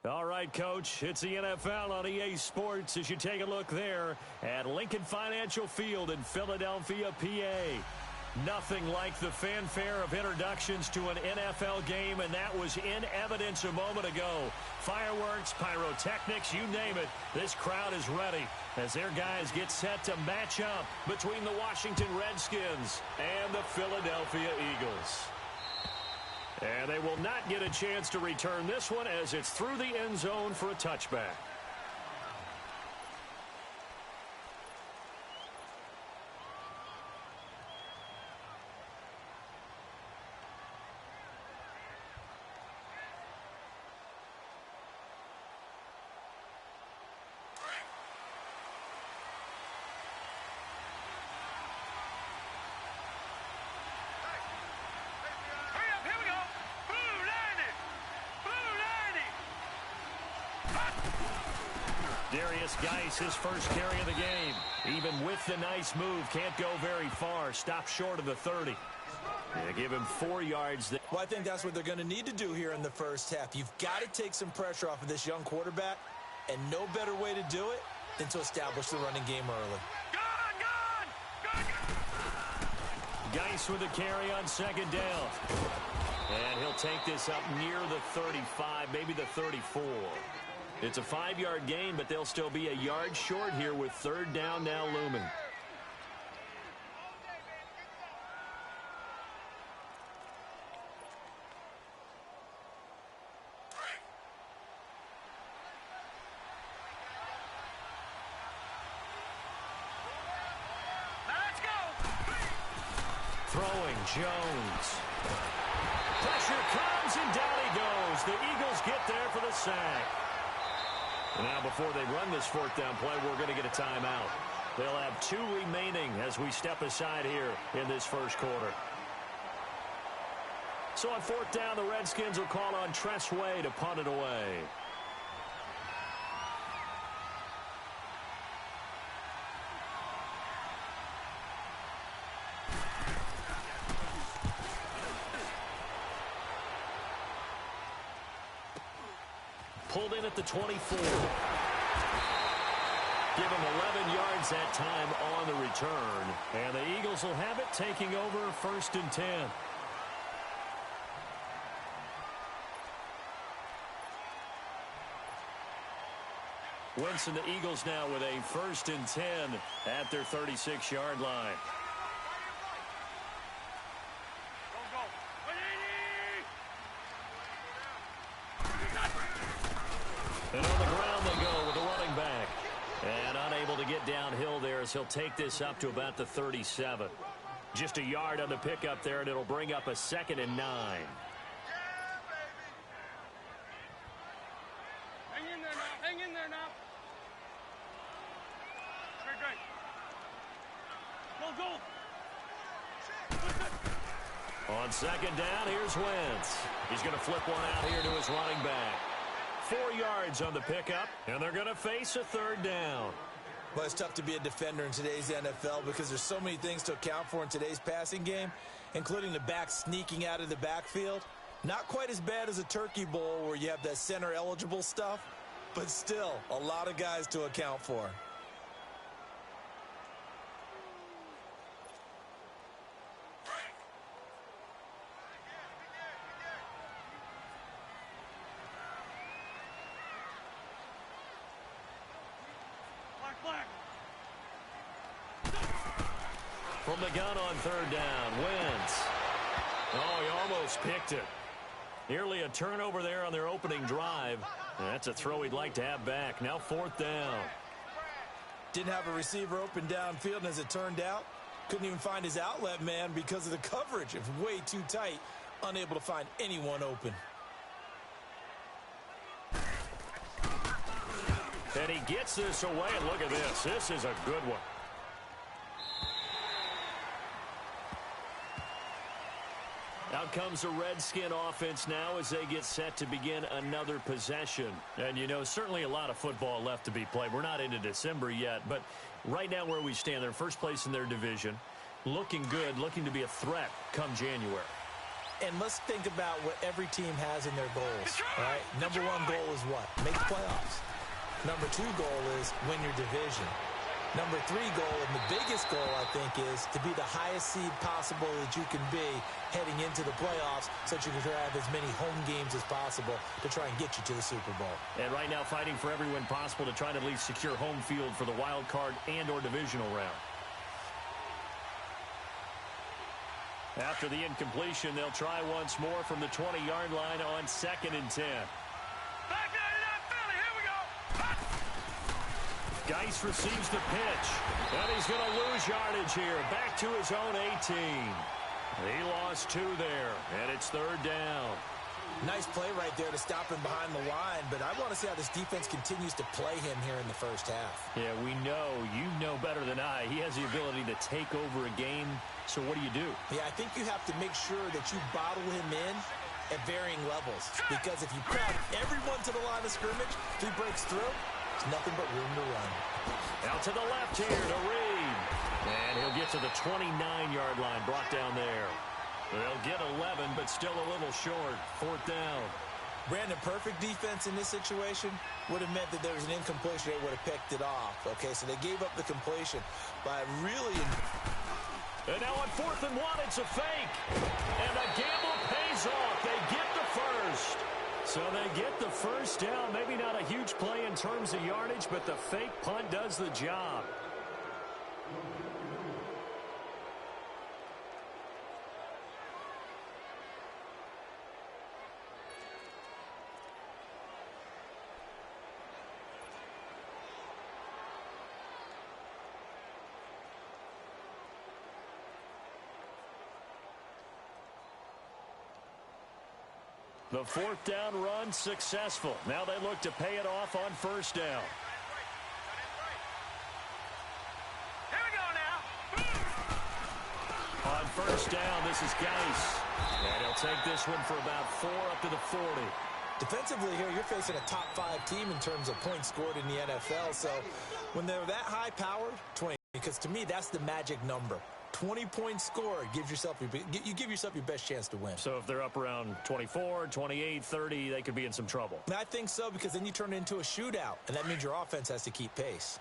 All right, Coach, it's the NFL on EA Sports as you take a look there at Lincoln Financial Field in Philadelphia, PA. Nothing like the fanfare of introductions to an NFL game, and that was in evidence a moment ago. Fireworks, pyrotechnics, you name it, this crowd is ready as their guys get set to match up between the Washington Redskins and the Philadelphia Eagles. And they will not get a chance to return this one as it's through the end zone for a touchback. Geis, his first carry of the game. Even with the nice move, can't go very far. Stopped short of the 30. They give him 4 yards. Well, I think that's what they're going to need to do here in the first half. You've got to take some pressure off of this young quarterback, and no better way to do it than to establish the running game early. Geis with a carry on second down. And he'll take this up near the 35, maybe the 34. It's a 5-yard gain, but they'll still be a yard short here with third down now looming. Let's go! Throwing Jones. Pressure comes and down he goes. The Eagles get there for the sack. Now, before they run this fourth down play, we're going to get a timeout. They'll have 2 remaining as we step aside here in this first quarter. So on fourth down, the Redskins will call on Tressway to punt it away. Pulled in at the 24. Give him 11 yards that time on the return. And the Eagles will have it, taking over first and 10. Wentz and the Eagles now with a first and 10 at their 36-yard line. And on the ground they go with the running back. And unable to get downhill there as he'll take this up to about the 37. Just a yard on the pickup there, and it'll bring up a 2nd and 9. Yeah, baby. Hang in there now. Hang in there now. Great. Go. On second down, here's Wentz. He's going to flip one out here to his running back. 4 yards on the pickup, and they're going to face a third down. Well, it's tough to be a defender in today's NFL because there's so many things to account for in today's passing game, including the back sneaking out of the backfield. Not quite as bad as a turkey bowl where you have that center-eligible stuff, but still a lot of guys to account for. From the gun on third down, Wentz. Oh, he almost picked it. Nearly a turnover there on their opening drive. That's a throw he'd like to have back. Now fourth down. Didn't have a receiver open downfield, and as it turned out, couldn't even find his outlet man because of the coverage. It was way too tight, unable to find anyone open. And he gets this away, and look at this. This is a good one. Out comes the Redskin offense now as they get set to begin another possession. And, you know, certainly a lot of football left to be played. We're not into December yet, but right now where we stand, they're first place in their division. Looking good, looking to be a threat come January. And let's think about what every team has in their goals, right? Number one goal is what? Make the playoffs. Number two goal is win your division. Number three goal, and the biggest goal, I think, is to be the highest seed possible that you can be heading into the playoffs so that you can have as many home games as possible to try and get you to the Super Bowl. And right now fighting for every win possible to try to at least secure home field for the wild card and or divisional round. After the incompletion, they'll try once more from the 20-yard line on 2nd and 10. Back there to that Philly. Here we go. Geis receives the pitch, and he's going to lose yardage here. Back to his own 18. He lost 2 there, and it's 3rd down. Nice play right there to stop him behind the line, but I want to see how this defense continues to play him here in the first half. Yeah, we know. You know better than I. He has the ability to take over a game, so what do you do? Yeah, I think you have to make sure that you bottle him in at varying levels, because if you crowd everyone to the line of scrimmage, if he breaks through, there's nothing but room to run. Out to the left here to Reed. And he'll get to the 29-yard line, brought down there. They'll get 11, but still a little short. 4th down. Brandon, perfect defense in this situation would have meant that there was an incompletion. They would have picked it off. Okay, so they gave up the completion by really... And now on 4th and 1, it's a fake. And the gamble pays off. They get the first. So they get the first down. Maybe not a huge play in terms of yardage, but the fake punt does the job. The 4th down run successful. Now they look to pay it off on 1st down. Here we go now. On 1st down, this is Geis. And he'll take this one for about 4 up to the 40. Defensively here, you're facing a top 5 team in terms of points scored in the NFL. So when they're that high-powered, 20, because to me, that's the magic number. 20 points scored, you give yourself your best chance to win. So if they're up around 24, 28, 30, they could be in some trouble. And I think so, because then you turn it into a shootout, and that means your offense has to keep pace.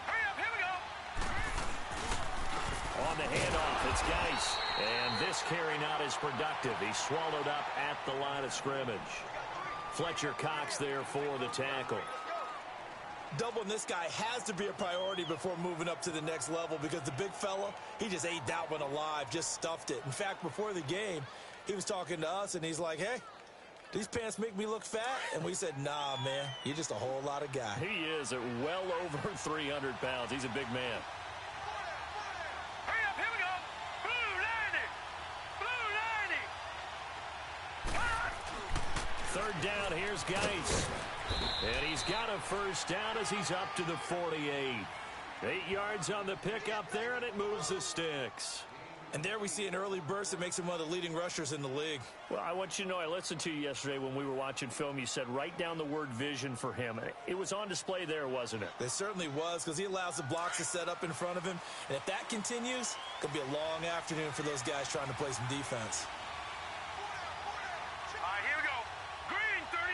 Hurry up. Here we go. On the handoff, it's Geis. And this carry not as productive. He's swallowed up at the line of scrimmage. Fletcher Cox there for the tackle. Doubling this guy has to be a priority before moving up to the next level, because the big fella, he just ate that one alive, just stuffed it. In fact, before the game, he was talking to us, and he's like, hey, these pants make me look fat? And we said, nah, man, you're just a whole lot of guy. He is at well over 300 pounds. He's a big man. Hurry up. Here we go. Blue 90. Blue 90. 3rd down, here's Geis. And he's got a first down as he's up to the 48. 8 yards on the pickup there, and it moves the sticks. And there we see an early burst that makes him one of the leading rushers in the league. Well, I want you to know, I listened to you yesterday when we were watching film. You said write down the word vision for him. It was on display there, wasn't it? It certainly was, because he allows the blocks to set up in front of him. And if that continues, it's going to be a long afternoon for those guys trying to play some defense. All right, here we go. Green 39.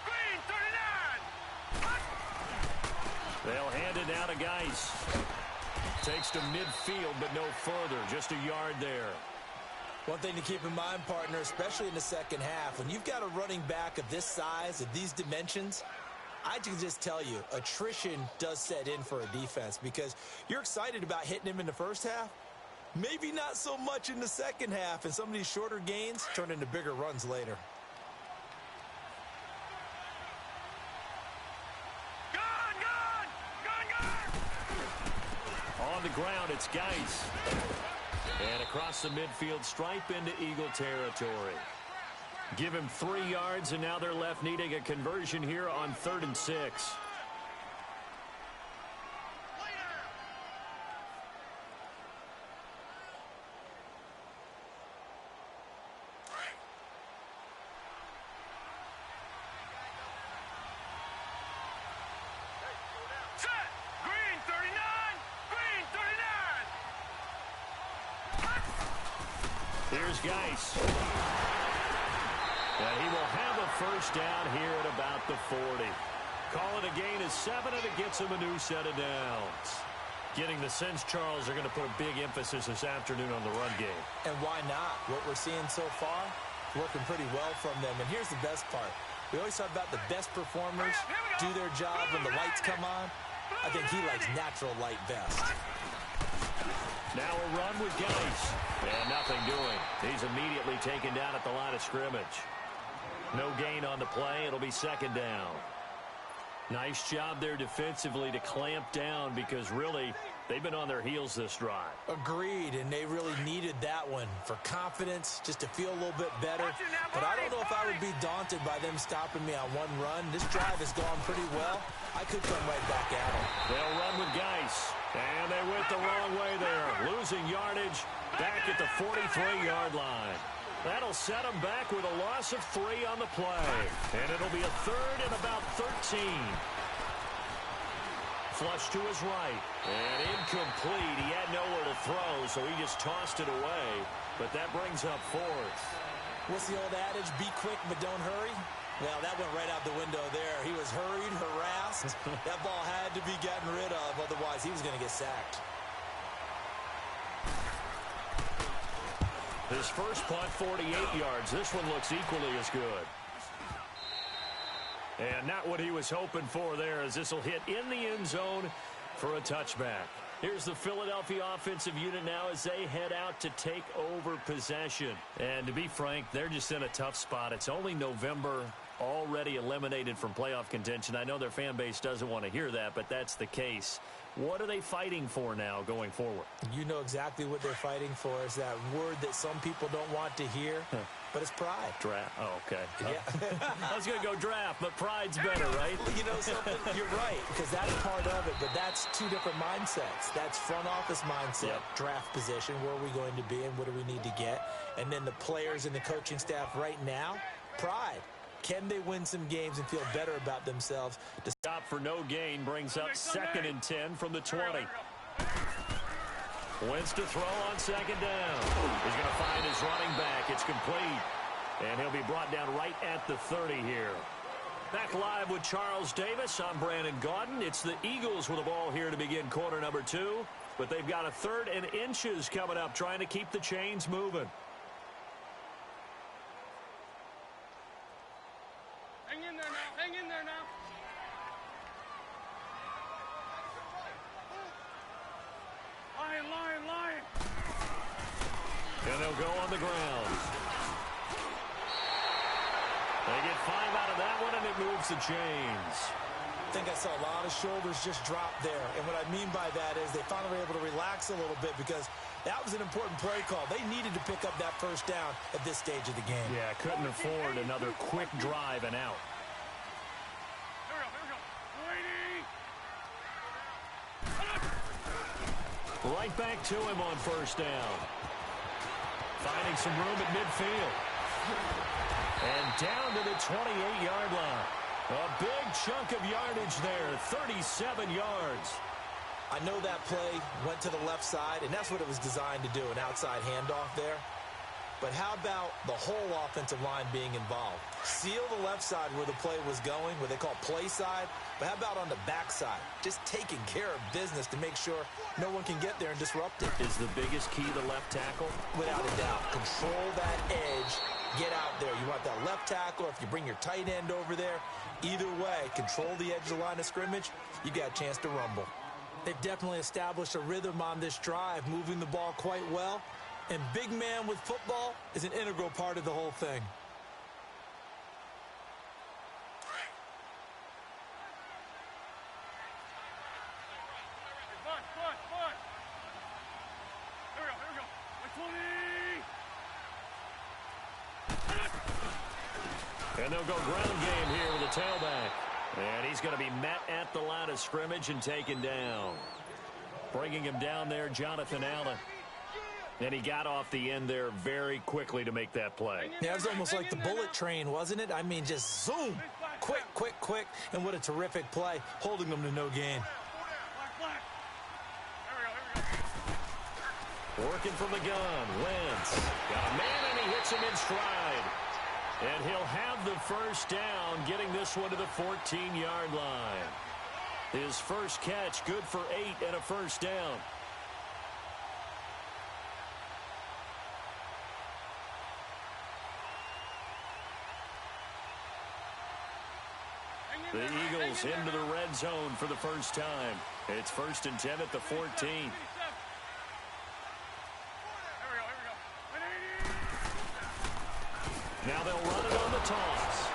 Green 39. They'll hand it now to Geis. Takes to midfield, but no further. Just a yard there. One thing to keep in mind, partner, especially in the second half, when you've got a running back of this size, of these dimensions, I can just tell you, attrition does set in for a defense, because you're excited about hitting him in the first half. Maybe not so much in the second half, and some of these shorter gains turn into bigger runs later. On the ground, it's Geis. And across the midfield stripe into Eagle territory. Give him 3 yards, and now they're left needing a conversion here on 3rd and 6. Set. Green 39. Green 39. Here's Geis. And he will have a first down here at about the 40. Call it a gain of 7, and it gets him a new set of downs. Getting the sense, Charles, they're going to put a big emphasis this afternoon on the run game. And why not? What we're seeing so far, working pretty well from them. And here's the best part. We always talk about the best performers do their job when the lights come on. I think he likes natural light best. Now a run with Geis. And nothing doing. He's immediately taken down at the line of scrimmage. No gain on the play. It'll be second down. Nice job there defensively to clamp down because really they've been on their heels this drive. Agreed, and they really needed that one for confidence, just to feel a little bit better. But I don't know if I would be daunted by them stopping me on one run. This drive has gone pretty well. I could come right back at them. They'll run with Geis. And they went the wrong way there. Losing yardage back at the 43-yard line. That'll set them back with a loss of 3 on the play. And it'll be a third and about 13. Flush to his right. And incomplete. He had nowhere to throw, so he just tossed it away. But that brings up 4th. What's the old adage? Be quick, but don't hurry? Well, that went right out the window there. He was hurried, harassed. That ball had to be gotten rid of. Otherwise, he was going to get sacked. His first punt, 48 yards. This one looks equally as good. And not what he was hoping for there, as this will hit in the end zone for a touchback. Here's the Philadelphia offensive unit now as they head out to take over possession. And to be frank, they're just in a tough spot. It's only November, already eliminated from playoff contention. I know their fan base doesn't want to hear that, but that's the case. What are they fighting for now going forward? You know exactly what they're fighting for. Is that word that some people don't want to hear, but it's pride. Draft. Oh, okay. Yeah. I was going to go draft, but pride's better, right? Well, you know something? You're right, because that's part of it, but that's two different mindsets. That's front office mindset, draft position, where are we going to be and what do we need to get? And then the players and the coaching staff right now, pride. Can they win some games and feel better about themselves? To stop for no gain brings up 2nd and 10 from the 20. Wentz to throw on second down. He's going to find his running back. It's complete. And he'll be brought down right at the 30 here. Back live with Charles Davis. I'm Brandon Gaudin. It's the Eagles with the ball here to begin quarter number 2. But they've got a 3rd and inches coming up, trying to keep the chains moving. Hang in there now. Hang in there now. Lion. And they'll go on the ground. They get 5 out of that one, and it moves the chains. I think I saw a lot of shoulders just drop there. And what I mean by that is they finally were able to relax a little bit because that was an important play call. They needed to pick up that first down at this stage of the game. Yeah, couldn't afford another quick drive and out. Here we go. Right back to him on first down. Finding some room at midfield. And down to the 28-yard line. A big chunk of yardage there, 37 yards. I know that play went to the left side, and that's what it was designed to do, an outside handoff there. But how about the whole offensive line being involved? Seal the left side where the play was going, what they call play side. But how about on the back side? Just taking care of business to make sure no one can get there and disrupt it. Is the biggest key the left tackle? Without a doubt. Control that edge. Get out there. You want that left tackle, if you bring your tight end over there. Either way, control the edge of the line of scrimmage. You got a chance to rumble. They've definitely established a rhythm on this drive, moving the ball quite well. And big man with football is an integral part of the whole thing. Fun. Here we go. Like 20. And they'll go ground game here with a tailback. And he's going to be met at the line of scrimmage and taken down. Bringing him down there, Jonathan Allen. And he got off the end there very quickly to make that play. Yeah, it was almost like the bullet train, wasn't it? I mean, just zoom. Quick. And what a terrific play, holding them to no gain. Black. Here we go. Working from the gun. Wentz. Got to him in stride. And he'll have the first down, getting this one to the 14-yard line. His first catch, good for 8 and a first down. The Eagles into the red zone for the first time. It's 1st and 10 at the 14. Now they'll run it on the toss.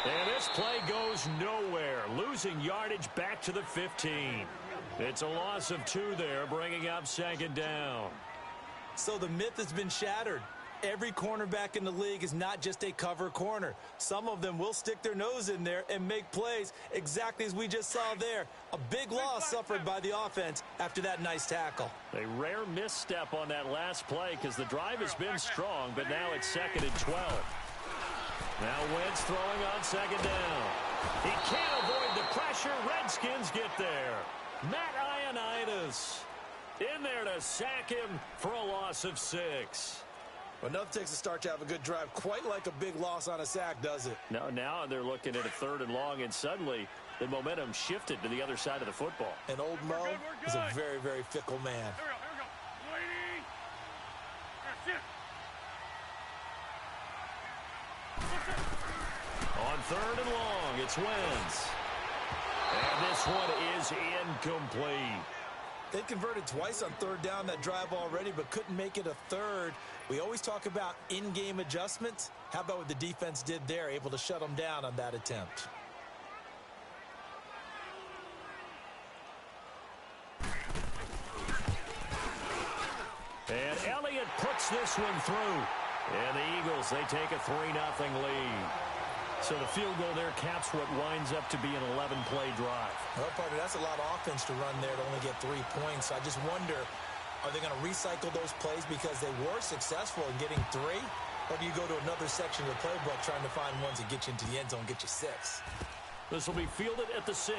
And this play goes nowhere, losing yardage back to the 15. It's a loss of 2 there, bringing up 2nd down. So the myth has been shattered. Every cornerback in the league is not just a cover corner. Some of them will stick their nose in there and make plays exactly as we just saw there. A big loss suffered by the offense after that nice tackle. A rare misstep on that last play because the drive has been strong, but now it's 2nd and 12. Now Wentz throwing on 2nd down. He can't avoid the pressure. Redskins get there. Matt Ioannidis in there to sack him for a loss of 6. Well, enough takes a start to have a good drive. Quite like a big loss on a sack, does it? Now they're looking at a 3rd and long, and suddenly the momentum shifted to the other side of the football. And old Mo is a very, very fickle man. Here we go. On 3rd and long, it's Wentz. And this one is incomplete. They converted twice on 3rd down that drive already, but couldn't make it a 3rd. We always talk about in-game adjustments. How about what the defense did there, able to shut them down on that attempt? And Elliott puts this one through. And the Eagles, they take a 3-0 lead. So the field goal there caps what winds up to be an 11-play drive. Well, partner, that's a lot of offense to run there to only get 3 points. I just wonder, are they going to recycle those plays because they were successful in getting 3? Or do you go to another section of the playbook trying to find ones that get you into the end zone, get you 6? This will be fielded at the 6.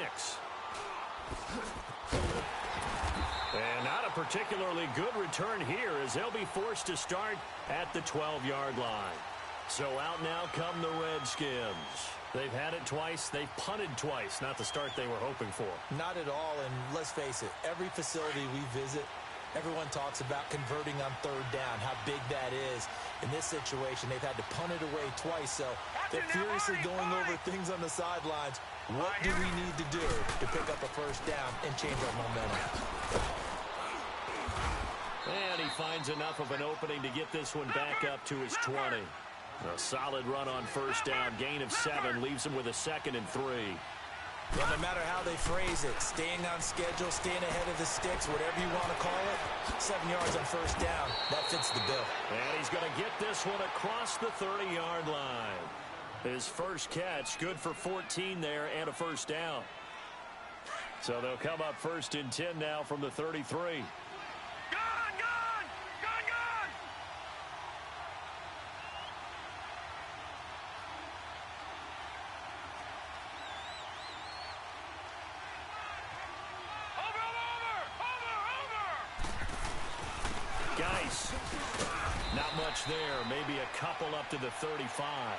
And not a particularly good return here as they'll be forced to start at the 12-yard line. So out now come the Redskins. They've had it twice. They've punted twice. Not the start they were hoping for. Not at all, and let's face it, every facility we visit, everyone talks about converting on 3rd down, how big that is. In this situation, they've had to punt it away twice, so they're furiously going over things on the sidelines. What do we need to do to pick up a 1st down and change our momentum? And he finds enough of an opening to get this one back up to his 20. A solid run on 1st down. Gain of 7 leaves him with a 2nd and 3. Well, no matter how they phrase it, staying on schedule, staying ahead of the sticks, whatever you want to call it, 7 yards on 1st down, that fits the bill. And he's going to get this one across the 30-yard line. His first catch, good for 14 there and a 1st down. So they'll come up 1st and 10 now from the 33. Not much there, maybe a couple up to the 35.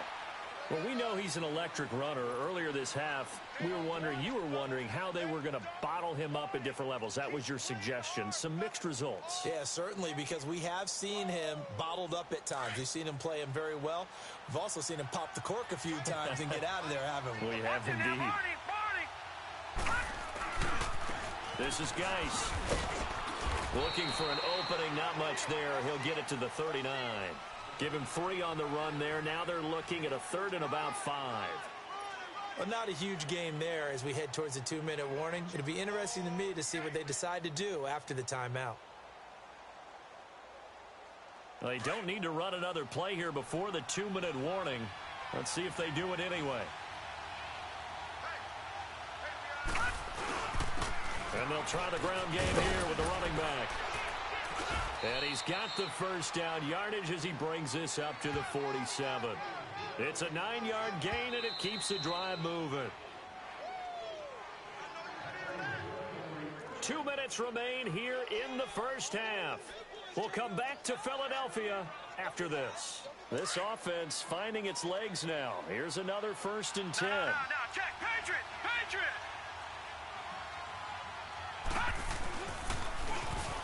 Well, we know he's an electric runner. Earlier this half, you were wondering how they were going to bottle him up at different levels. That was your suggestion. Some mixed results. Yeah, certainly, because we have seen him bottled up at times. We've seen him play him very well. We've also seen him pop the cork a few times and get out of there, haven't we? We have indeed. This is Geis. Looking for an opening, not much there. He'll get it to the 39. Give him 3 on the run there. Now they're looking at a 3rd and about 5. Well, not a huge game there as we head towards the 2-minute warning. It'll be interesting to me to see what they decide to do after the timeout. Well, they don't need to run another play here before the 2-minute warning. Let's see if they do it anyway. And they'll try the ground game here with the running back. And he's got the 1st down yardage as he brings this up to the 47. It's a 9-yard gain, and it keeps the drive moving. 2 minutes remain here in the first half. We'll come back to Philadelphia after this. This offense finding its legs now. Here's another 1st and 10. Now, check. Patriot!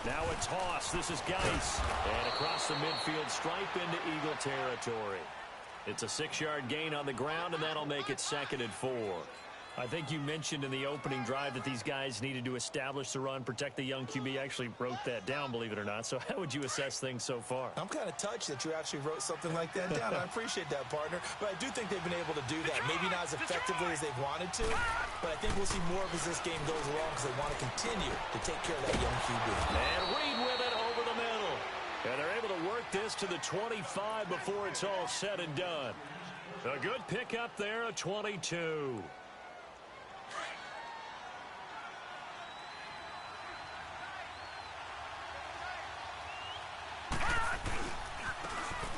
Now a toss. This is Geis. And across the midfield stripe into Eagle territory. It's a 6-yard gain on the ground, and that'll make it 2nd and 4. I think you mentioned in the opening drive that these guys needed to establish the run, protect the young QB. I actually wrote that down, believe it or not. So how would you assess things so far? I'm kind of touched that you actually wrote something like that down. I appreciate that, partner. But I do think they've been able to do that. Maybe not as effectively as they've wanted to, but I think we'll see more of as this game goes along because they want to continue to take care of that young QB. And Reed with it over the middle. And they're able to work this to the 25 before it's all said and done. A good pickup there, a 22.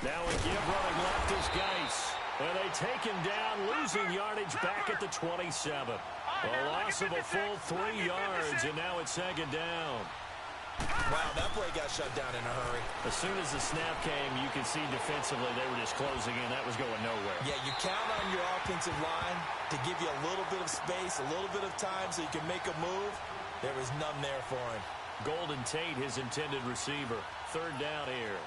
Now a give running left is Geis. And they take him down, losing yardage back at the 27. A loss of a full 3 yards, and now it's 2nd down. Wow, that play got shut down in a hurry. As soon as the snap came, you could see defensively they were just closing in. That was going nowhere. Yeah, you count on your offensive line to give you a little bit of space, a little bit of time so you can make a move. There was none there for him. Golden Tate, his intended receiver. 3rd down here.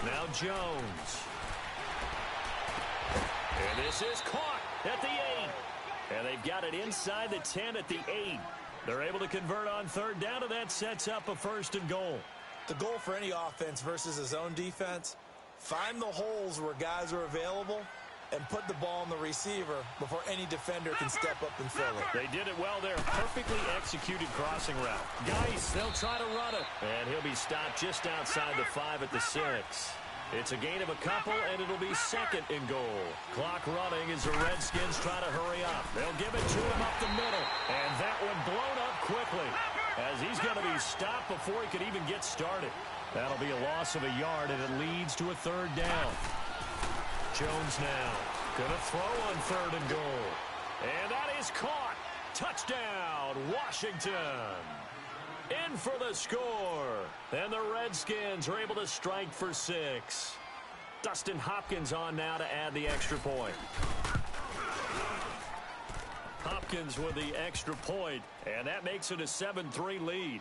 Now Jones. And this is caught at the 8. And they've got it inside the 10 at the 8. They're able to convert on 3rd down, and that sets up a 1st and goal. The goal for any offense versus his own defense, find the holes where guys are available and put the ball on the receiver before any defender can step up and fill it. They did it well there. Perfectly executed crossing route. Geis, they'll try to run it. And he'll be stopped just outside the 5 at the 6. It's a gain of a couple, and it'll be 2nd and goal. Clock running as the Redskins try to hurry up. They'll give it to him up the middle. And that one blown up quickly as he's going to be stopped before he could even get started. That'll be a loss of a yard, and it leads to a 3rd down. Jones now going to throw on 3rd and goal. And that is caught. Touchdown, Washington. In for the score. And the Redskins are able to strike for 6. Dustin Hopkins on now to add the extra point. Hopkins with the extra point, and that makes it a 7-3 lead.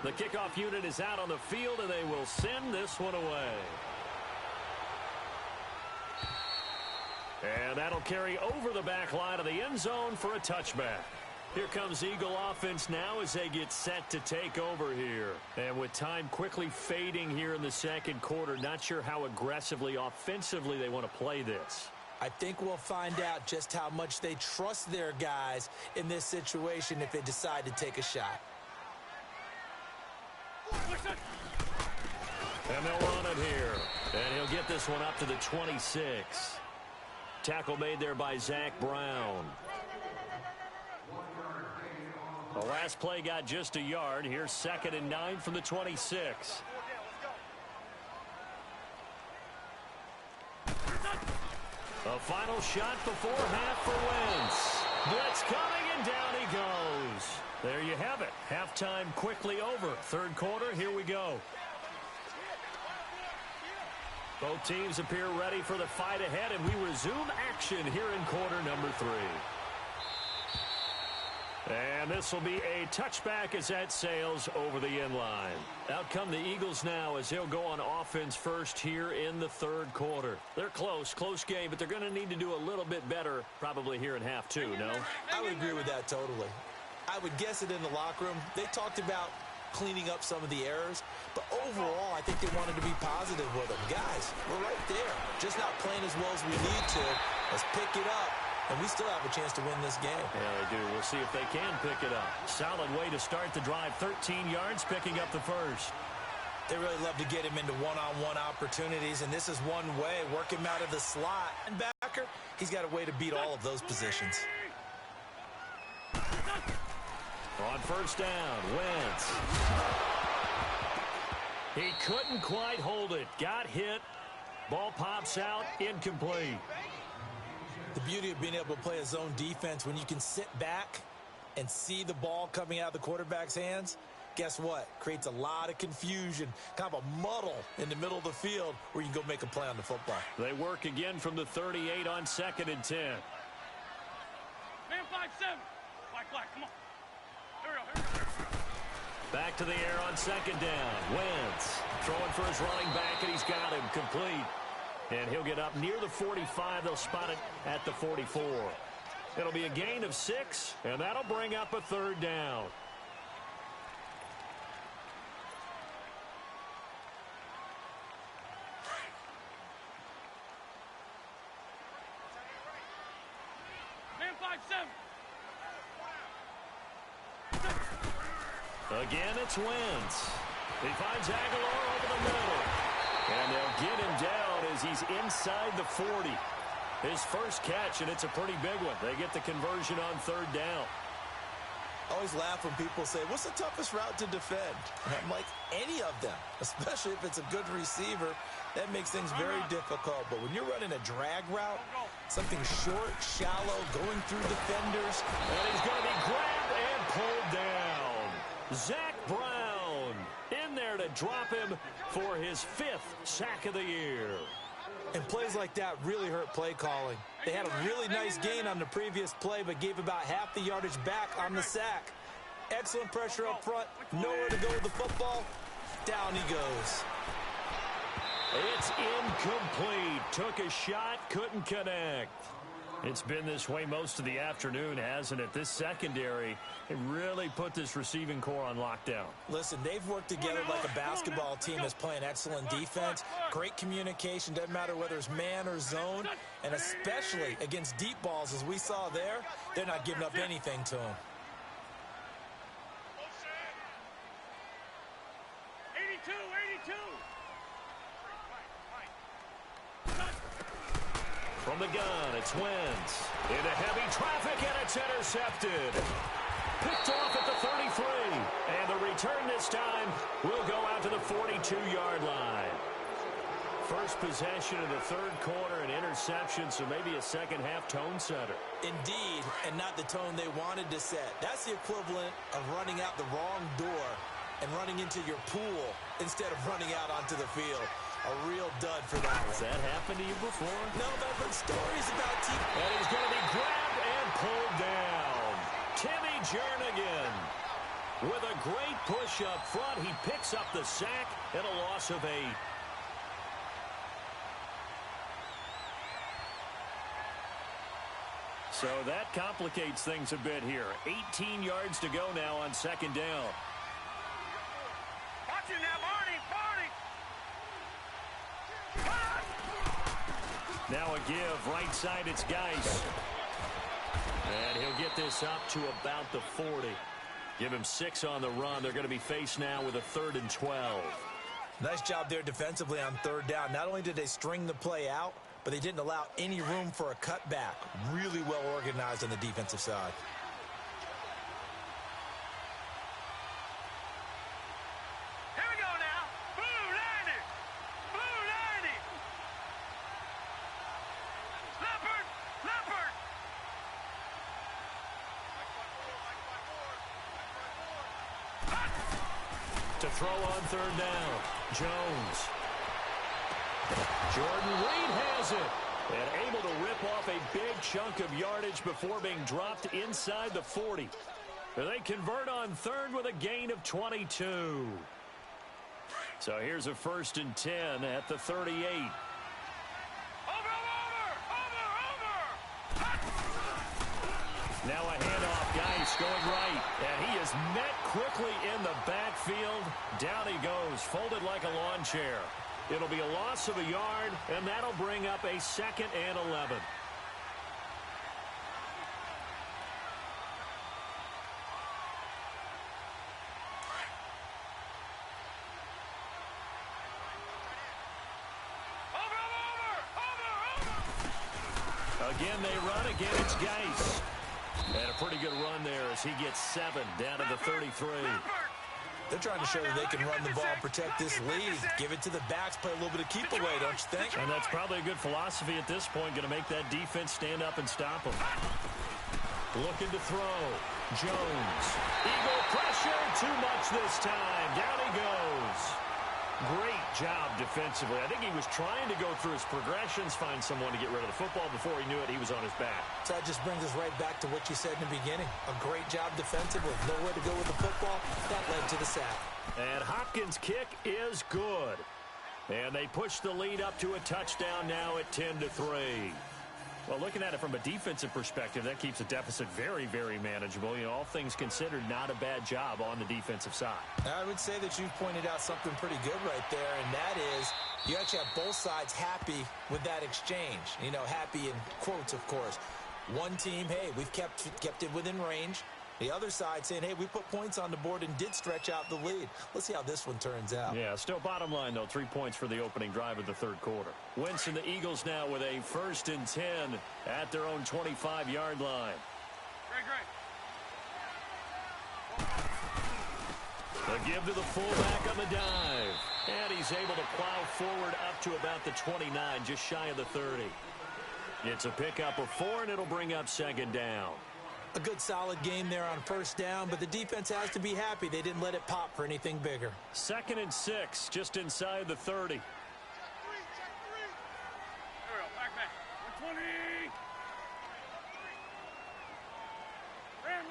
The kickoff unit is out on the field, and they will send this one away. And that'll carry over the back line of the end zone for a touchback. Here comes Eagle offense now as they get set to take over here. And with time quickly fading here in the 2nd quarter, not sure how aggressively, offensively they want to play this. I think we'll find out just how much they trust their guys in this situation if they decide to take a shot. And they'll run it here. And he'll get this one up to the 26. Tackle made there by Zach Brown. The last play got just a yard. Here's 2nd and 9 from the 26. A final shot before half for Wentz. Blitz coming, and down he goes. There you have it. Halftime quickly over. 3rd quarter, here we go. Both teams appear ready for the fight ahead, and we resume action here in quarter number 3. And this will be a touchback as that sails over the end line. Out come the Eagles now as they'll go on offense first here in the 3rd quarter. They're close game, but they're going to need to do a little bit better probably here in half 2, no? I would agree with that totally. I would guess it in the locker room. They talked about cleaning up some of the errors, but overall, I think they wanted to be positive with them. Guys, we're right there. Just not playing as well as we need to. Let's pick it up, and we still have a chance to win this game. Yeah, they do. We'll see if they can pick it up. Solid way to start the drive. 13 yards, picking up the first. They really love to get him into one-on-one opportunities, and this is one way. Work him out of the slot. And backer, he's got a way to beat all of those positions. On first down, Wentz. He couldn't quite hold it. Got hit. Ball pops out, incomplete. The beauty of being able to play a zone defense when you can sit back and see the ball coming out of the quarterback's hands, guess what? Creates a lot of confusion, kind of a muddle in the middle of the field where you can go make a play on the football. They work again from the 38 on 2nd and 10. Man 5-7. Black, come on. Here we go. Back to the air on 2nd down. Wentz throwing for his running back, and he's got him complete. And he'll get up near the 45. They'll spot it at the 44. It'll be a gain of 6, and that'll bring up a 3rd down. Man 5-7. Again, it's Wentz. He finds Aguilar over the middle. And they'll get him down as he's inside the 40. His first catch, and it's a pretty big one. They get the conversion on 3rd down. I always laugh when people say, what's the toughest route to defend? And I'm like, any of them, especially if it's a good receiver. That makes things very difficult. But when you're running a drag route, something short, shallow, going through defenders. And he's going to be grabbed and pulled down. Zach Brown in there to drop him for his 5th sack of the year. And plays like that really hurt play calling. They had a really nice gain on the previous play, but gave about half the yardage back on the sack. Excellent pressure up front. Nowhere to go with the football. Down he goes. It's incomplete. Took a shot, couldn't connect. It's been this way most of the afternoon, hasn't it? This secondary, it really put this receiving core on lockdown. Listen, they've worked together like a basketball team that's playing excellent defense. Great communication, doesn't matter whether it's man or zone. And especially against deep balls, as we saw there, they're not giving up anything to them. 82. From the gun, it's Wentz. Into heavy traffic, and it's intercepted. Picked off at the 33. And the return this time will go out to the 42-yard line. First possession of the 3rd quarter, an interception, so maybe a second-half tone setter. Indeed, and not the tone they wanted to set. That's the equivalent of running out the wrong door and running into your pool instead of running out onto the field. A real dud for that one. Has that happened to you before? No, but I've heard stories about teams. And he's going to be grabbed and pulled down. Timmy Jernigan with a great push up front. He picks up the sack and a loss of 8. So that complicates things a bit here. 18 yards to go now on 2nd down. Watch it now, Barney. Now a give, right side, it's Geis. And he'll get this up to about the 40. Give him 6 on the run. They're going to be faced now with a 3rd and 12. Nice job there defensively on 3rd down. Not only did they string the play out, but they didn't allow any room for a cutback. Really well organized on the defensive side. Here we go now. Blue 90. Leopard. To throw on 3rd down, Jones. Jordan Reed has it. And able to rip off a big chunk of yardage before being dropped inside the 40. They convert on 3rd with a gain of 22. So here's a 1st and 10 at the 38. Over. Now a handoff, Geis going right. And he is met quickly in the backfield. Down he goes, folded like a lawn chair. It'll be a loss of a yard, and that'll bring up a 2nd and 11. Again, they run. Again, it's Geis. And a pretty good run there as he gets 7 down to the 33. They're trying to show that they can run the ball, protect this lead, give it to the backs, play a little bit of keep away, don't you think? And that's probably a good philosophy at this point, going to make that defense stand up and stop them. Looking to throw. Jones. Eagle pressure, too much this time. Down he goes. Great job defensively. I think he was trying to go through his progressions, find someone to get rid of the football. Before he knew it, he was on his back. So that just brings us right back to what you said in the beginning. A great job defensively. Nowhere to go with the football. That led to the sack. And Hopkins' kick is good. And they push the lead up to a touchdown now at 10-3. Well, looking at it from a defensive perspective, that keeps the deficit very, very manageable. You know, all things considered, not a bad job on the defensive side. I would say that you pointed out something pretty good right there, and that is you actually have both sides happy with that exchange. You know, happy in quotes, of course. One team, hey, we've kept it within range. The other side saying, hey, we put points on the board and did stretch out the lead. Let's see how this one turns out. Yeah, still bottom line, though, 3 points for the opening drive of the third quarter. Wentz and the Eagles now with a 1st and 10 at their own 25-yard line. The give to the fullback on the dive. And he's able to plow forward up to about the 29, just shy of the 30. It's a pickup of 4, and it'll bring up 2nd down. A good solid game there on 1st down, but the defense has to be happy they didn't let it pop for anything bigger. 2nd and 6, just inside the 30. There we go. Back. 120. Ram.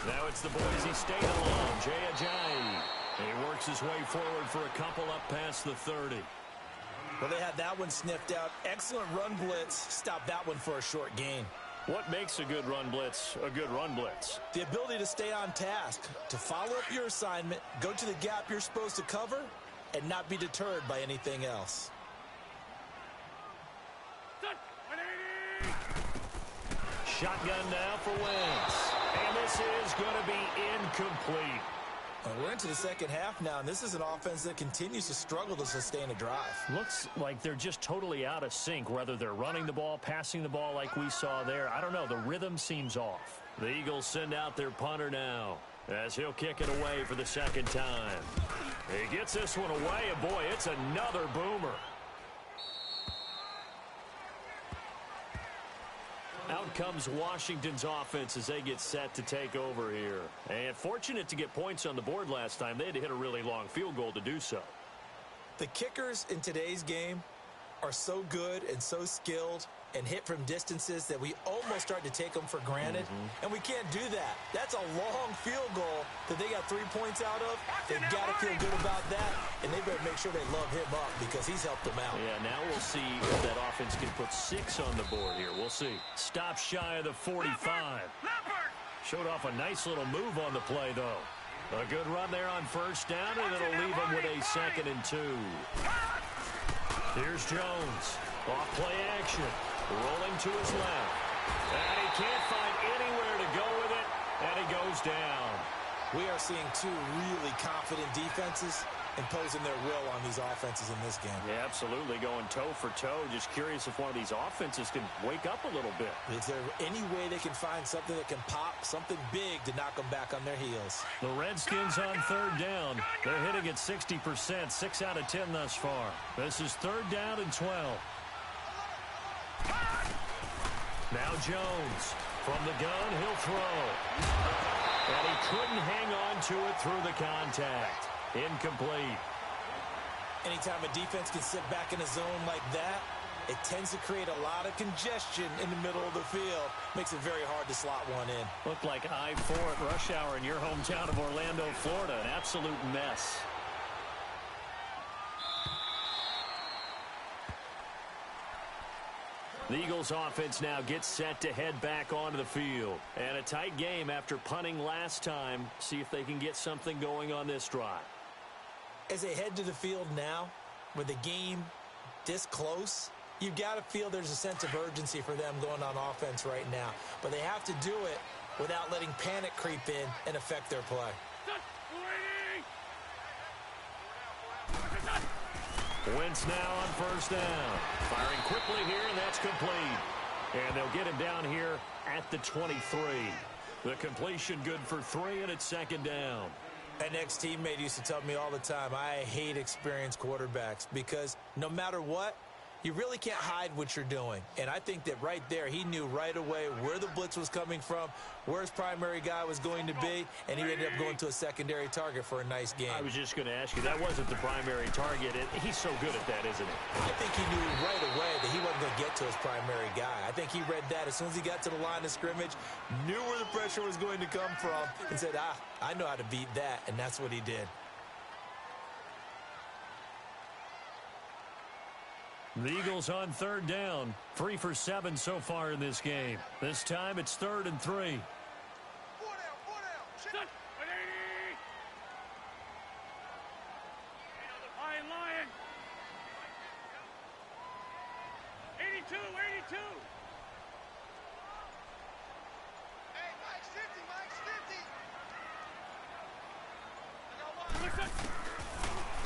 Now it's the Boise State alone. Jay Ajayi. He works his way forward for a couple up past the 30. Well, they had that one sniffed out. Excellent run blitz. Stop that one for a short gain. What makes a good run blitz a good run blitz? The ability to stay on task, to follow up your assignment, go to the gap you're supposed to cover, and not be deterred by anything else. 180. Shotgun now for Wentz. And this is going to be incomplete. We're into the second half now, and this is an offense that continues to struggle to sustain a drive. Looks like they're just totally out of sync, whether they're running the ball, passing the ball like we saw there. I don't know. The rhythm seems off. The Eagles send out their punter now as he'll kick it away for the 2nd time. He gets this one away, and boy, it's another boomer. Out comes Washington's offense as they get set to take over here. And fortunate to get points on the board last time. They had to hit a really long field goal to do so. The kickers in today's game are so good and so skilled and hit from distances that we almost start to take them for granted. And we can't do that. That's a long field goal that they got 3 points out of. They've got to feel good about that, and they better make sure they love him up because he's helped them out. Yeah, now we'll see if that offense can put 6 on the board here. We'll see. Stop shy of the 45. Showed off a nice little move on the play, though. A good run there on 1st down, and it'll leave him with a 2nd and 2. Here's Jones. Off play action. Rolling to his left. And he can't find anywhere to go with it, and he goes down. We are seeing 2 really confident defenses imposing their will on these offenses in this game. Yeah, absolutely, going toe for toe. Just curious if one of these offenses can wake up a little bit. Is there any way they can find something that can pop, something big to knock them back on their heels? The Redskins on 3rd down. They're hitting at 60%, 6 out of 10 thus far. This is 3rd down and 12. Now Jones. From the gun, he'll throw. And he couldn't hang on to it through the contact. Incomplete. Anytime a defense can sit back in a zone like that, it tends to create a lot of congestion in the middle of the field. Makes it very hard to slot one in. Looked like I-4 at rush hour in your hometown of Orlando, Florida. An absolute mess. The Eagles offense now gets set to head back onto the field. And a tight game after punting last time. See if they can get something going on this drive. As they head to the field now, with the game this close, you've got to feel there's a sense of urgency for them going on offense right now. But they have to do it without letting panic creep in and affect their play. Wentz now on 1st down. Firing quickly here, and that's complete. And they'll get him down here at the 23. The completion good for 3, and it's second down. An ex-teammate used to tell me all the time, I hate experienced quarterbacks because no matter what, you really can't hide what you're doing. And I think that right there, he knew right away where the blitz was coming from, where his primary guy was going to be, and he ended up going to a secondary target for a nice game. I was just going to ask you, that wasn't the primary target. He's so good at that, isn't he? I think he knew right away that he wasn't going to get to his primary guy. I think he read that as soon as he got to the line of scrimmage, knew where the pressure was going to come from, and said, I know how to beat that, and that's what he did. The Eagles on third down. 3 for 7 so far in this game. This time it's 3rd and 3. 4 down. Set. Lion. 82. Hey, Mike's 50.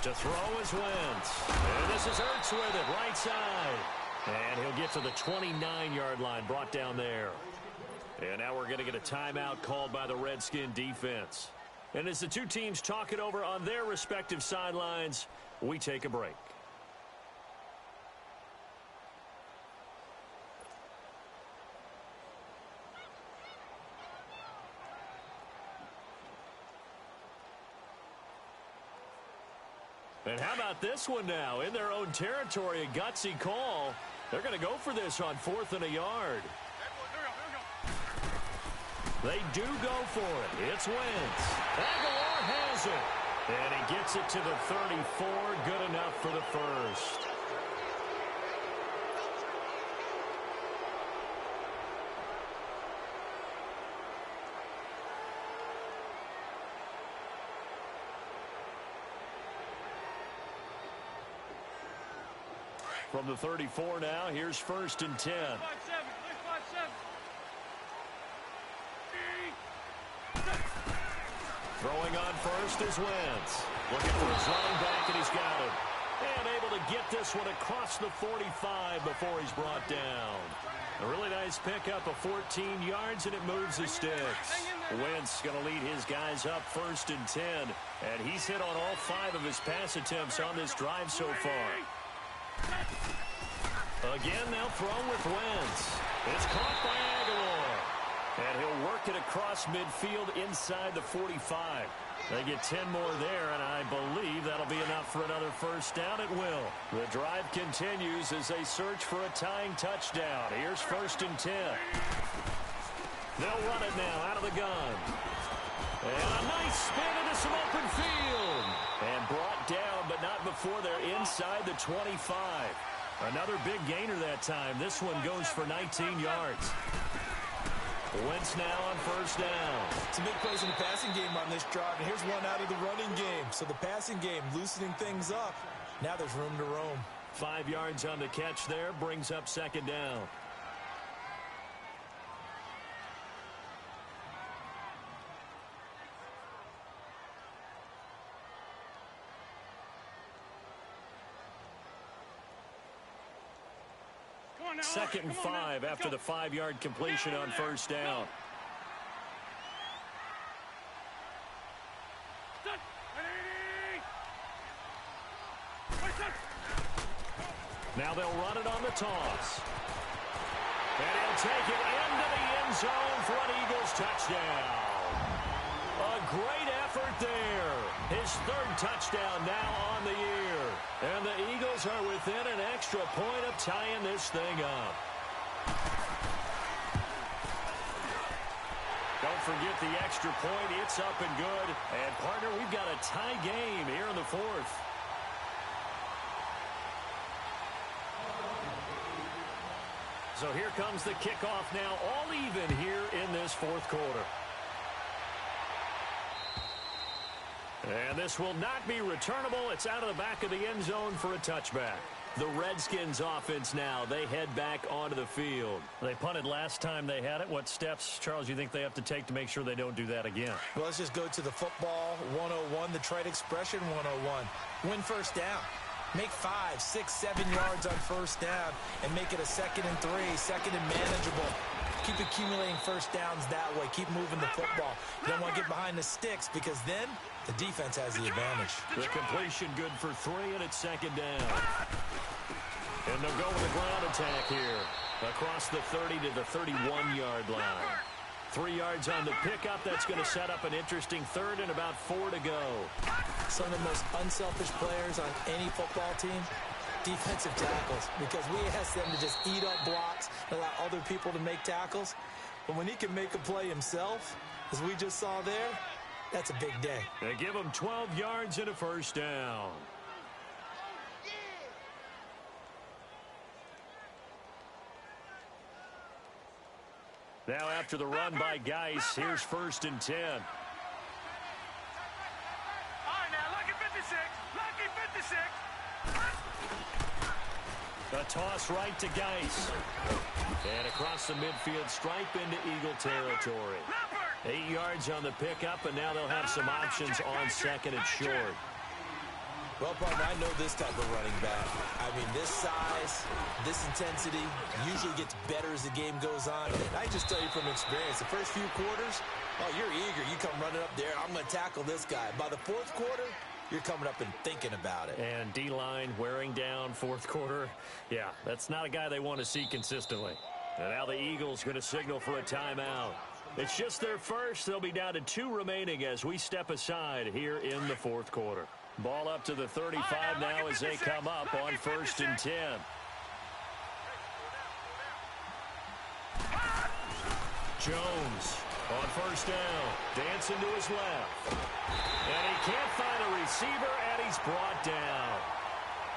To throw is Wentz. And this is Ertz with it, right side. And he'll get to the 29-yard line, brought down there. And now we're going to get a timeout called by the Redskin defense. And as the two teams talk it over on their respective sidelines, we take a break. And how about this one now? In their own territory, a gutsy call. They're going to go for this on 4th and a yard. They do go for it. It's Wentz. Aguilar has it. And he gets it to the 34. Good enough for the first. From the 34 now, here's 1st and 10. 5-7. Throwing on first is Wentz. Looking for his running back, and he's got him. And able to get this one across the 45 before he's brought down. A really nice pickup of 14 yards, and it moves the sticks. Wentz going to lead his guys up 1st and 10. And he's hit on all 5 of his pass attempts on this drive so far. Again, they'll throw with Wentz. It's caught by Aguilar. And he'll work it across midfield inside the 45. They get 10 more there, and I believe that'll be enough for another first down. It will. The drive continues as they search for a tying touchdown. Here's 1st and 10. They'll run it now out of the gun. And a nice spin into some open field. And brought down, but not before they're inside the 25. Another big gainer that time. This one goes for 19 yards. Wentz now on 1st down. It's a big place in the passing game on this drive, and here's one out of the running game. So the passing game loosening things up. Now there's room to roam. 5 yards on the catch there, brings up 2nd down. Second and 5 after the 5-yard completion on 1st down. Now they'll run it on the toss. And he'll take it into the end zone for an Eagles touchdown. A great effort there. His 3rd touchdown now on the year. And the Eagles are within an extra point of tying this thing up. Don't forget the extra point. It's up and good. And, partner, we've got a tie game here in the 4th. So here comes the kickoff now, all even here in this 4th quarter. And this will not be returnable. It's out of the back of the end zone for a touchback. The Redskins offense now, they head back onto the field. They punted last time they had it. What steps, Charles, you think they have to take to make sure they don't do that again? Well, let's just go to the football 101, the trite expression 101. Win 1st down. Make 5, 6, 7 yards on first down and make it a 2nd and 3, 2nd and manageable. Keep accumulating first downs that way. Keep moving the football. You don't want to get behind the sticks because then the defense has the advantage. The completion good for 3, and it's 2nd down. And they'll go with a ground attack here across the 30 to the 31-yard line. 3 yards on the pickup. That's going to set up an interesting 3rd and about 4 to go. Some of the most unselfish players on any football team, defensive tackles, because we ask them to just eat up blocks and allow other people to make tackles. But when he can make a play himself, as we just saw there, that's a big day. They give him 12 yards and a first down. Now after the run by Geis, here's 1st and 10. All right, now, lucky 56. Lucky 56. A toss right to Geis. And across the midfield stripe into Eagle territory. 8 yards on the pickup, and now they'll have some options on 2nd and short. Well, partner, I know this type of running back. I mean, this size, this intensity usually gets better as the game goes on. And I just tell you from experience, the first few quarters, oh, you're eager. You come running up there, I'm going to tackle this guy. By the 4th quarter, you're coming up and thinking about it. And D-line wearing down 4th quarter. Yeah, that's not a guy they want to see consistently. And now the Eagles going to signal for a timeout. It's just their first. They'll be down to 2 remaining as we step aside here in the 4th quarter. Ball up to the 35 now as they come up on 1st and 10. Jones on 1st down. Dancing to his left. And he can't find a receiver, and he's brought down.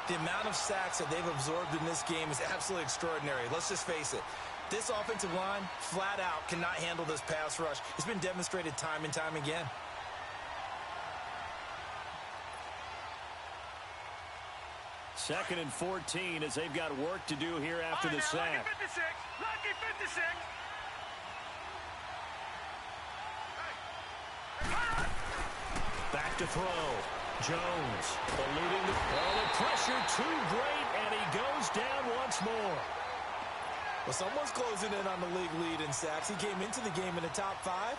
The amount of sacks that they've absorbed in this game is absolutely extraordinary. Let's just face it. This offensive line, flat out, cannot handle this pass rush. It's been demonstrated time and time again. Second and 14 as they've got work to do here after the sack. Lucky 56. Lucky 56. Back to throw. Jones eluding the pressure too great, and he goes down once more. Well, someone's closing in on the league lead in sacks. He came into the game in the top 5.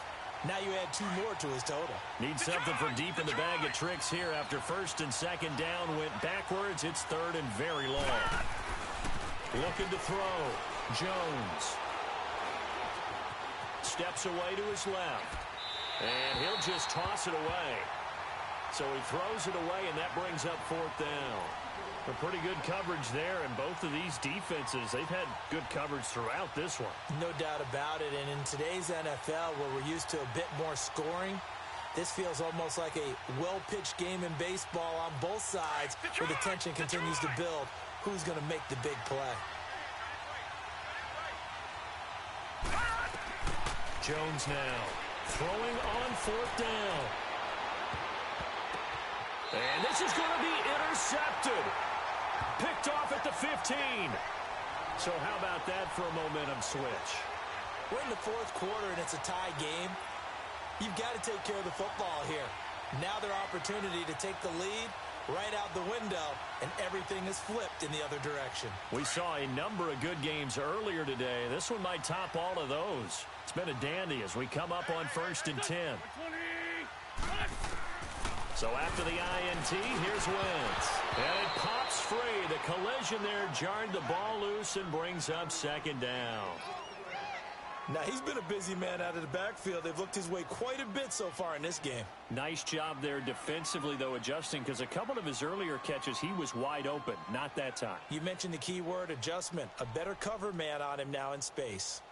Now you add 2 more to his total. Needs something from deep in the bag of tricks here after 1st and 2nd down. Went backwards. It's 3rd and very long. Looking to throw. Jones. Steps away to his left. And he'll just toss it away. So he throws it away, and that brings up 4th down. A pretty good coverage there, and both of these defenses, they've had good coverage throughout this one. No doubt about it, and in today's NFL, where we're used to a bit more scoring, this feels almost like a well-pitched game in baseball on both sides, where the tension continues to build. Who's going to make the big play? Jones now throwing on 4th down. And this is going to be intercepted. Picked off at the 15. So how about that for a momentum switch? We're in the 4th quarter, and it's a tie game. You've got to take care of the football here. Now their opportunity to take the lead right out the window, and everything is flipped in the other direction. We saw a number of good games earlier today. This one might top all of those. It's been a dandy as we come up on 1st and 10. So after the INT, here's Wentz. And it pops free. The collision there jarred the ball loose and brings up 2nd down. Now, he's been a busy man out of the backfield. They've looked his way quite a bit so far in this game. Nice job there defensively, though, adjusting, because a couple of his earlier catches, he was wide open. Not that time. You mentioned the key word, adjustment. A better cover man on him now in space.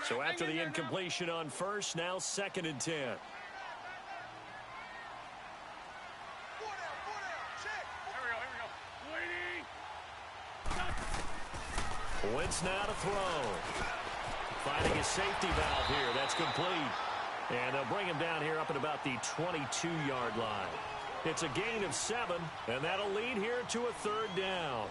So after the incompletion on 1st, now 2nd and 10. Wentz now to throw. Finding his safety valve here. That's complete. And they'll bring him down here up at about the 22-yard line. It's a gain of 7, and that'll lead here to a 3rd down.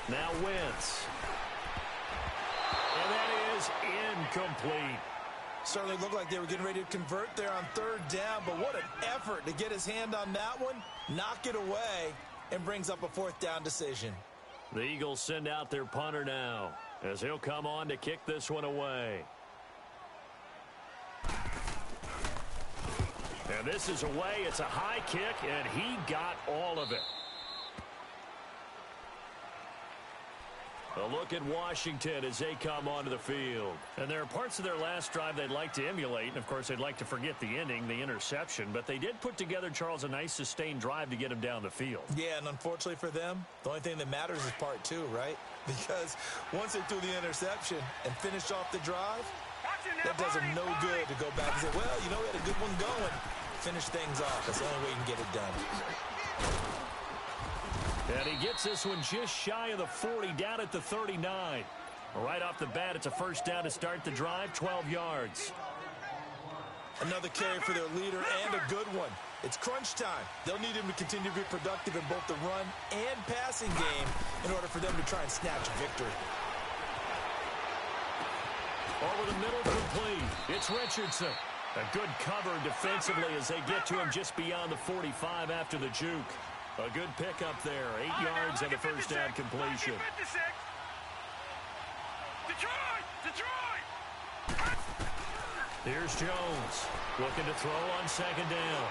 Now Wentz. And that is incomplete. Certainly looked like they were getting ready to convert there on third down, but what an effort to get his hand on that one, knock it away, and brings up a fourth down decision. The Eagles send out their punter now as he'll come on to kick this one away. And this is away. It's a high kick, and he got all of it. A look at Washington as they come onto the field. And there are parts of their last drive they'd like to emulate. And, of course, they'd like to forget the ending, the interception. But they did put together, Charles, a nice sustained drive to get him down the field. Yeah, and unfortunately for them, the only thing that matters is part two, right? Because once they threw the interception and finished off the drive, that does them no good to go back and say, well, you know, we had a good one going. Finish things off. That's the only way you can get it done. And he gets this one just shy of the 40, down at the 39. Right off the bat, it's a first down to start the drive, 12 yards. Another carry for their leader, and a good one. It's crunch time. They'll need him to continue to be productive in both the run and passing game in order for them to try and snatch victory. Over the middle, complete. It's Richardson. A good cover defensively as they get to him just beyond the 45 after the juke. A good pickup there. 8 yards on the first down completion. Here's Jones looking to throw on second down.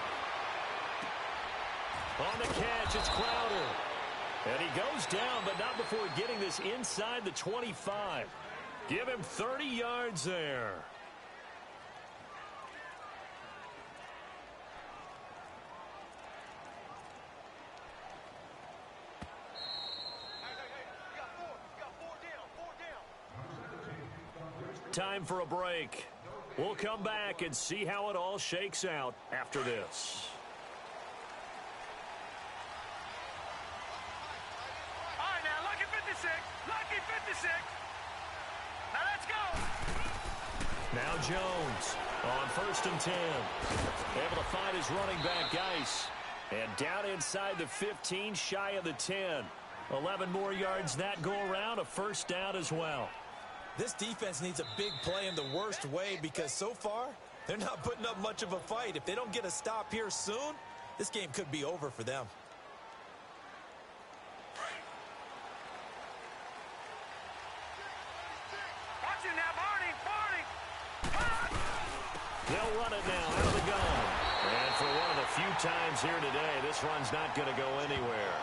On the catch, it's Crowder. And he goes down, but not before getting this inside the 25. Give him 30 yards there. Time for a break. We'll come back and see how it all shakes out after this. All right, now, lucky 56. Lucky 56. Now, let's go. Now Jones on 1st and 10. Able to find his running back, Geis. And down inside the 15, shy of the 10. 11 more yards that go around, a first down as well. This defense needs a big play in the worst way because so far, they're not putting up much of a fight. If they don't get a stop here soon, this game could be over for them. Watch it now, Barney. They'll run it now out of the gun. And for one of the few times here today, this run's not going to go anywhere.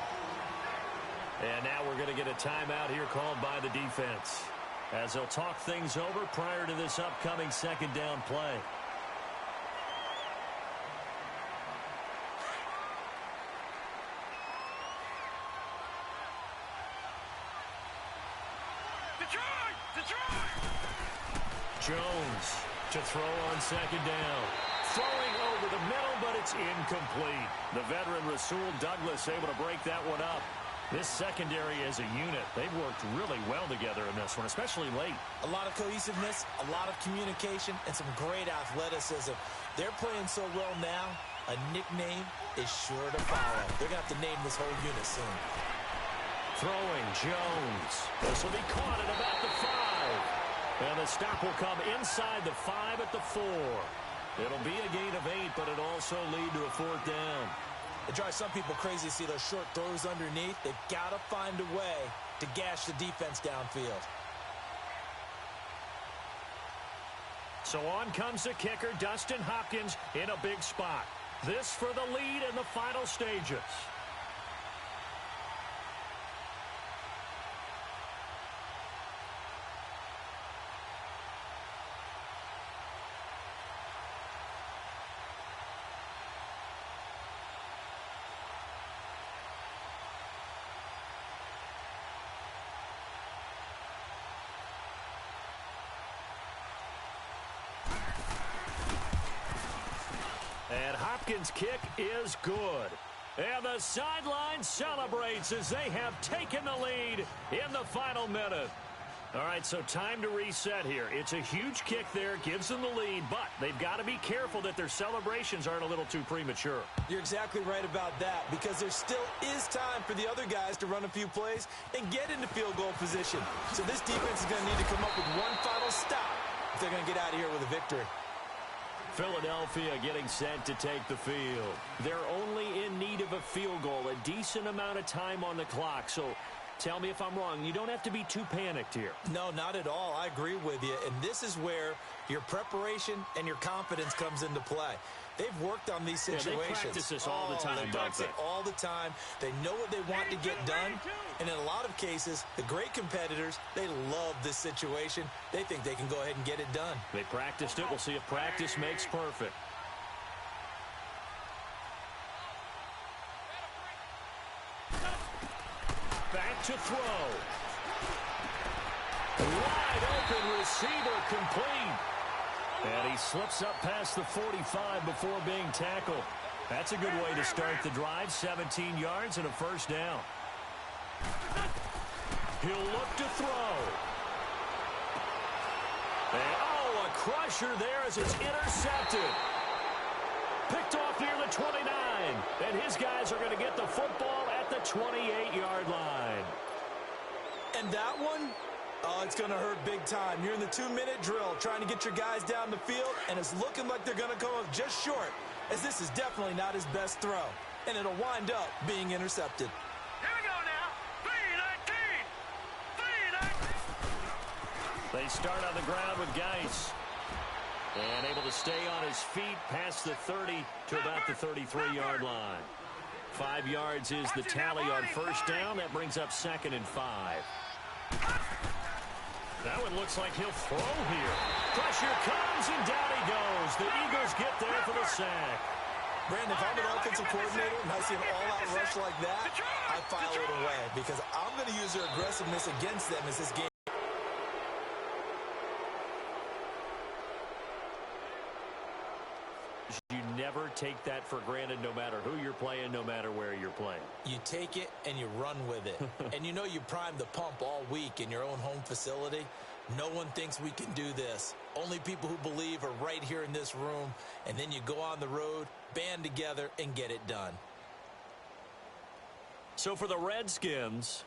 And now we're going to get a timeout here called by the defense, as they'll talk things over prior to this upcoming second down play. Detroit! Jones to throw on second down. Throwing over the middle, but it's incomplete. The veteran Rasul Douglas able to break that one up. This secondary as a unit, they've worked really well together in this one, especially late. A lot of cohesiveness, a lot of communication, and some great athleticism. They're playing so well now, a nickname is sure to follow. They're going to have to name this whole unit soon. Throwing Jones. This will be caught at about the 5. And the stop will come inside the 5 at the 4. It'll be a gain of 8, but it'll also lead to a fourth down. It drives some people crazy to see those short throws underneath. They've got to find a way to gash the defense downfield. So on comes the kicker, Dustin Hopkins, in a big spot. This for the lead in the final stages. And Hopkins' kick is good. And the sideline celebrates as they have taken the lead in the final minute. All right, so time to reset here. It's a huge kick there, gives them the lead, but they've got to be careful that their celebrations aren't a little too premature. You're exactly right about that, because there still is time for the other guys to run a few plays and get into field goal position. So this defense is going to need to come up with one final stop if they're going to get out of here with a victory. Philadelphia getting set to take the field. They're only in need of a field goal, a decent amount of time on the clock. So tell me if I'm wrong. You don't have to be too panicked here. No, not at all. I agree with you. And this is where your preparation and your confidence comes into play. They've worked on these situations. Yeah, they practice this all the time, they practice it all the time. They know what they want to get done. And in a lot of cases, the great competitors, they love this situation. They think they can go ahead and get it done. They practiced it. We'll see if practice makes perfect. Back to throw. Wide open receiver complete. And he slips up past the 45 before being tackled. That's a good way to start the drive. 17 yards and a first down. He'll look to throw. And, oh, a crusher there as it's intercepted. Picked off near the 29. And his guys are going to get the football at the 28-yard line. And that one, oh, it's going to hurt big time. You're in the 2-minute drill trying to get your guys down the field, and it's looking like they're going to come up just short, as this is definitely not his best throw. And it'll wind up being intercepted. Here we go now. 3-19. 3-19. They start on the ground with Geis. And able to stay on his feet past the 30 to about the 33-yard line. 5 yards is the tally on first down. That brings up 2nd and 5. That one looks like he'll throw here. Pressure comes, and down he goes. The Eagles get there for the sack. Brandon, if I'm an offensive coordinator and I see an all-out rush like that, I file it away, because I'm going to use their aggressiveness against them as this game. You never take that for granted, no matter who you're playing, no matter where you're playing. You take it and you run with it. And you know you primed the pump all week in your own home facility. No one thinks we can do this. Only people who believe are right here in this room. And then you go on the road, band together, and get it done. So for the Redskins,